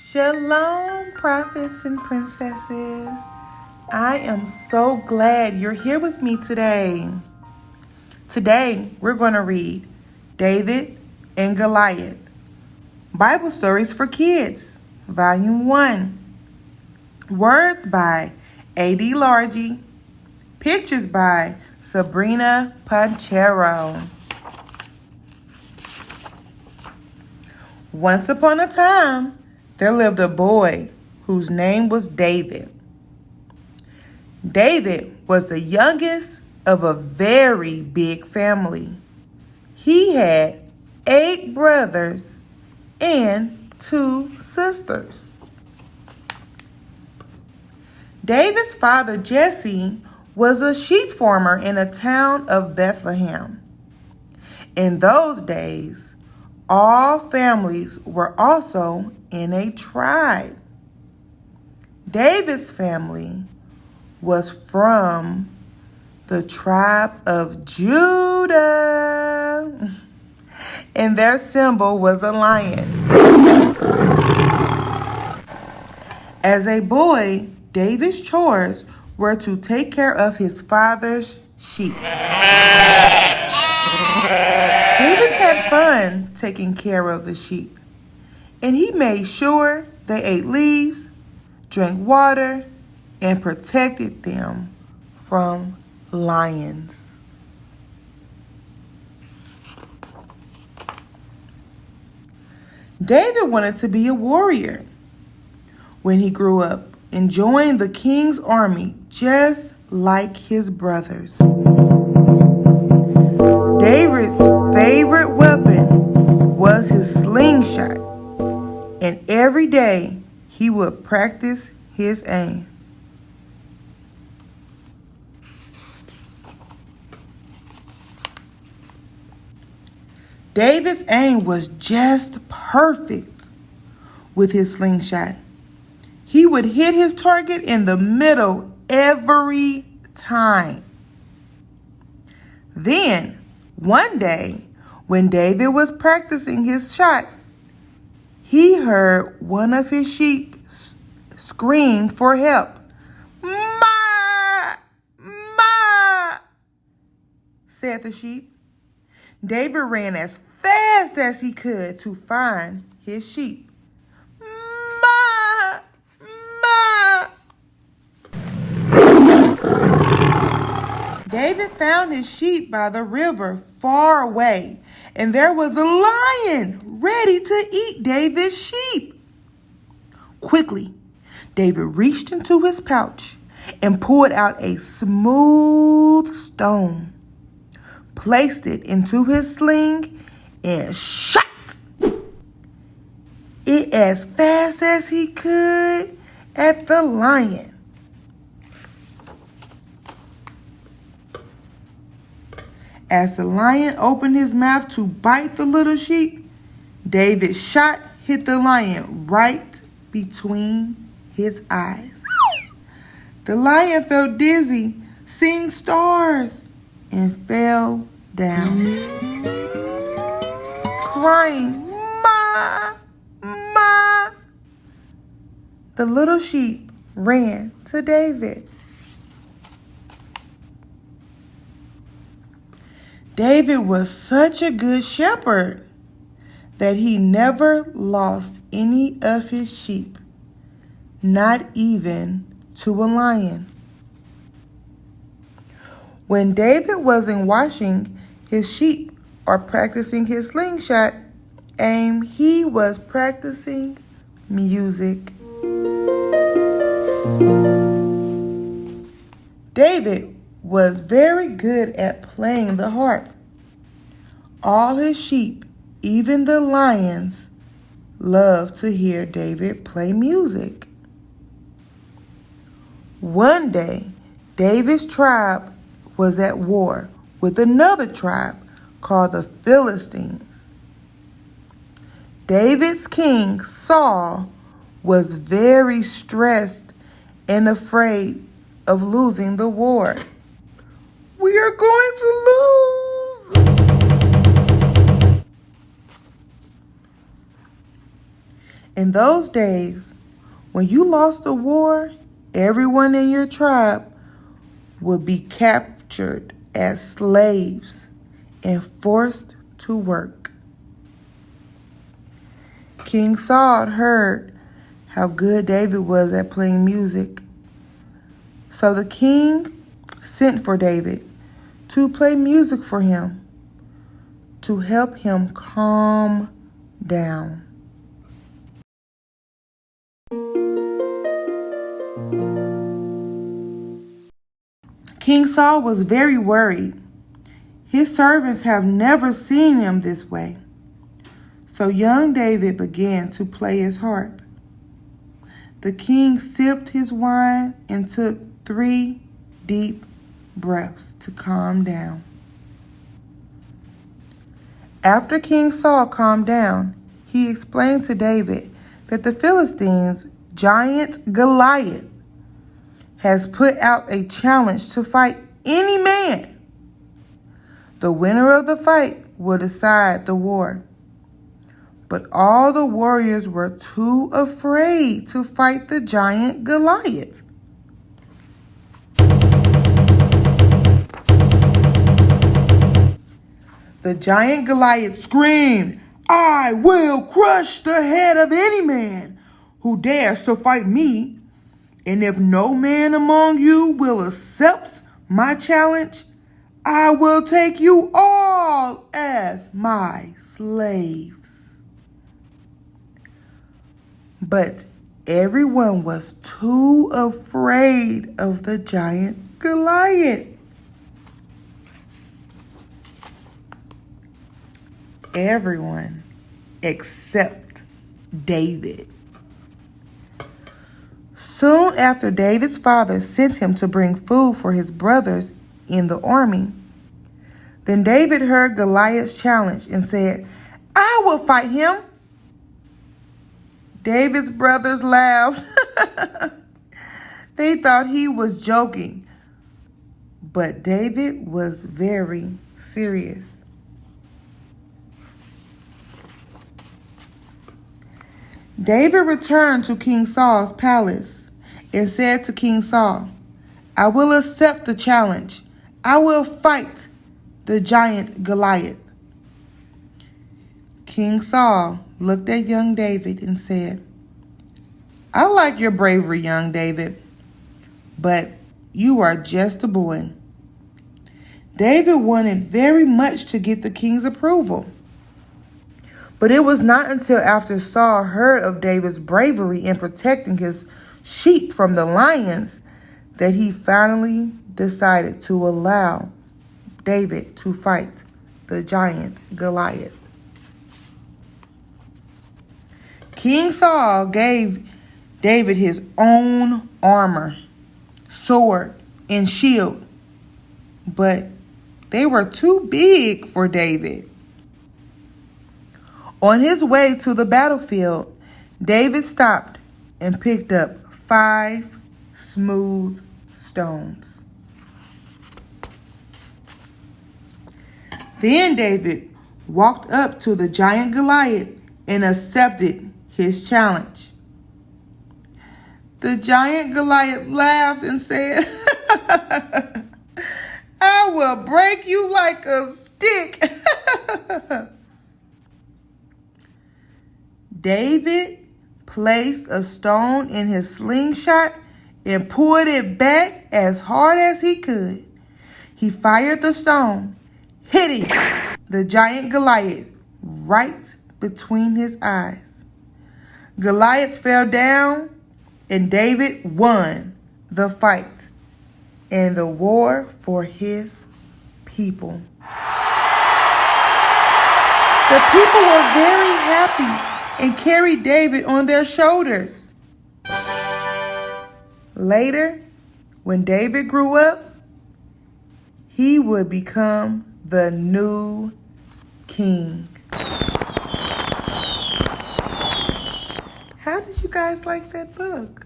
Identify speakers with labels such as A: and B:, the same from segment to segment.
A: Shalom, prophets and princesses. I am so glad you're here with me today. Today, we're going to read David and Goliath, Bible Stories for Kids, Volume 1. Words by A.D. Largie. Pictures by Sabrina Panchero. Once upon a time, there lived a boy whose name was David. David was the youngest of a very big family. He had 8 brothers and 2 sisters. David's father, Jesse, was a sheep farmer in a town of Bethlehem. In those days, all families were also in a tribe. David's family was from the tribe of Judah, and their symbol was a lion. As a boy, David's chores were to take care of his father's sheep. David had fun taking care of the sheep, and he made sure they ate leaves, drank water, and protected them from lions. David wanted to be a warrior when he grew up and joined the king's army just like his brothers. David's favorite weapon was his slingshot, and every day he would practice his aim. David's aim was just perfect with his slingshot. He would hit his target in the middle every time. Then, one day, when David was practicing his shot, he heard one of his sheep scream for help. "Ma! Ma!" said the sheep. David ran as fast as he could to find his sheep. "Ma! Ma!" David found his sheep by the river far away, and there was a lion ready to eat David's sheep. Quickly, David reached into his pouch and pulled out a smooth stone, placed it into his sling, and shot it as fast as he could at the lion. As the lion opened his mouth to bite the little sheep, David's shot hit the lion right between his eyes. The lion felt dizzy, seeing stars, and fell down, crying, "Ma! Ma!" The little sheep ran to David. David was such a good shepherd that he never lost any of his sheep, not even to a lion. When David wasn't washing his sheep or practicing his slingshot aim, he was practicing music. David was very good at playing the harp. All his sheep, even the lions, loved to hear David play music. One day, David's tribe was at war with another tribe called the Philistines. David's king, Saul, was very stressed and afraid of losing the war. "We are going to lose!" In those days, when you lost a war, everyone in your tribe would be captured as slaves and forced to work. King Saul heard how good David was at playing music. So the king sent for David to play music for him to help him calm down. King Saul was very worried. His servants have never seen him this way. So young David began to play his harp. The king sipped his wine and took 3 deep breaths to calm down. After King Saul calmed down, he explained to David that the Philistines' giant Goliath has put out a challenge to fight any man. The winner of the fight will decide the war. But all the warriors were too afraid to fight the giant Goliath. The giant Goliath screamed, "I will crush the head of any man who dares to fight me. And if no man among you will accept my challenge, I will take you all as my slaves." But everyone was too afraid of the giant Goliath. Everyone except David. Soon after, David's father sent him to bring food for his brothers in the army. Then David heard Goliath's challenge and said, "I will fight him." David's brothers laughed. They thought he was joking, but David was very serious. David returned to King Saul's palace and said to King Saul, "I will accept the challenge. I will fight the giant Goliath." King Saul looked at young David and said, "I like your bravery, young David, but you are just a boy." David wanted very much to get the king's approval. But it was not until after Saul heard of David's bravery in protecting his sheep from the lions that he finally decided to allow David to fight the giant Goliath. King Saul gave David his own armor, sword, and shield, but they were too big for David. On his way to the battlefield, David stopped and picked up 5 smooth stones. Then David walked up to the giant Goliath and accepted his challenge. The giant Goliath laughed and said, "I will break you like a stick." David placed a stone in his slingshot and pulled it back as hard as he could. He fired the stone, hitting the giant Goliath right between his eyes. Goliath fell down, and David won the fight and the war for his people. The people were very happy and carried David on their shoulders. Later, when David grew up, he would become the new king. How did you guys like that book?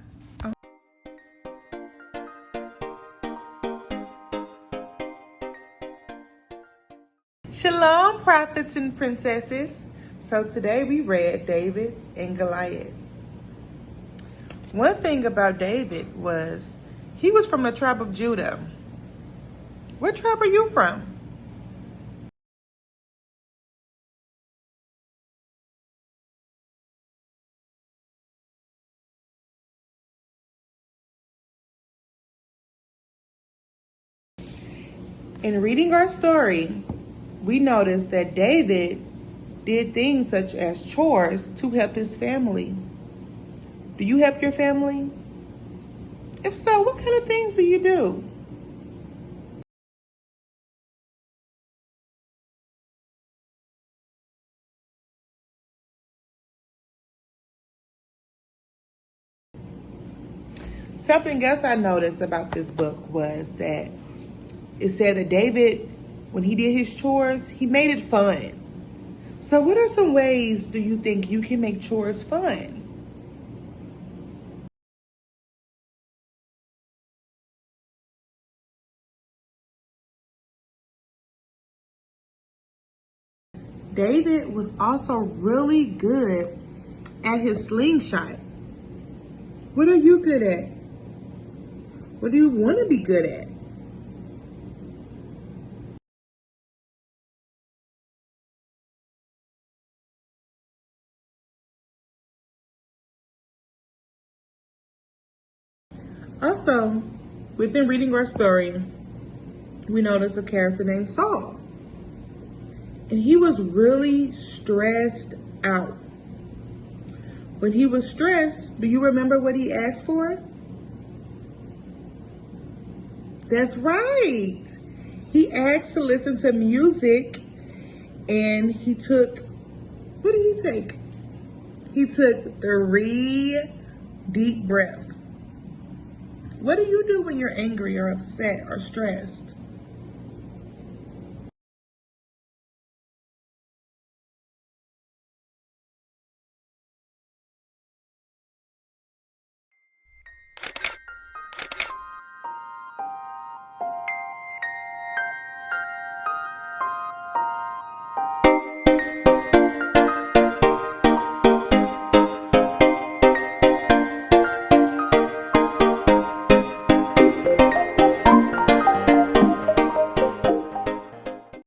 A: Shalom, prophets and princesses. So today we read David and Goliath. One thing about David was he was from the tribe of Judah. What tribe are you from? In reading our story, we noticed that David did things such as chores to help his family. Do you help your family? If so, what kind of things do you do? Something else I noticed about this book was that it said that David, when he did his chores, he made it fun. So what are some ways do you think you can make chores fun? David was also really good at his slingshot. What are you good at? What do you want to be good at? Also, within reading our story, we noticed a character named Saul. And he was really stressed out. When he was stressed, do you remember what he asked for? That's right. He asked to listen to music, and he took, what did he take? He took 3 deep breaths. What do you do when you're angry or upset or stressed?